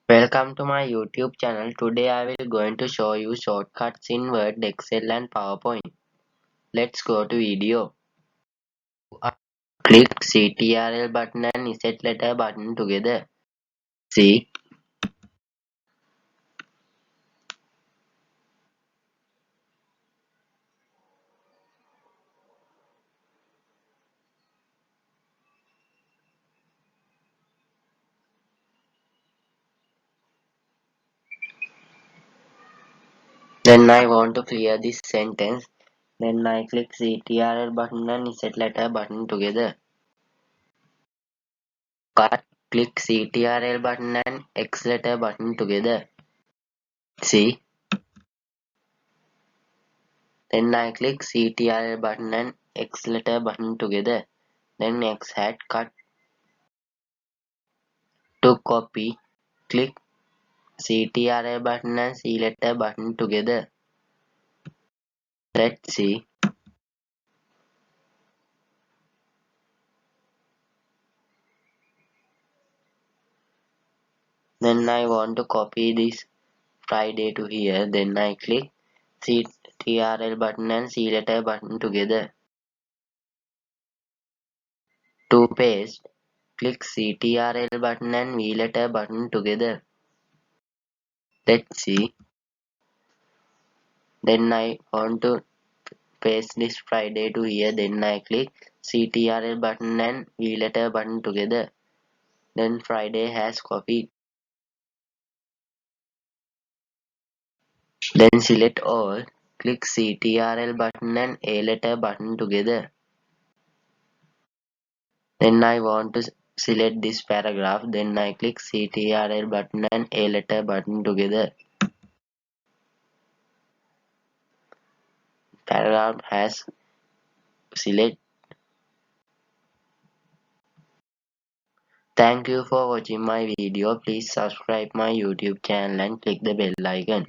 Welcome to my YouTube channel. Today I will going to show you shortcuts in Word, Excel and PowerPoint. Let's go to video. Click CTRL button and set letter button together. See. Then I want to clear this sentence. Then I click CTRL button and set letter button together. Cut. Click CTRL button and X letter button together. See. Then I click CTRL button and X letter button together. Then X hat cut. To copy, click CTRL button and C letter button together. Let's see. Then I want to copy this Friday to here. Then I click CTRL button and C letter button together. To paste, click CTRL button and V letter button together. Let's see. Then I want to paste this Friday to here. Then I click CTRL button and V letter button together. Then Friday has copied. Then select all, click CTRL button and A letter button together. Then I want to select this paragraph, then I click CTRL button and A letter button together. Paragraph has select. Thank you for watching my video. Please subscribe my YouTube channel and click the bell icon.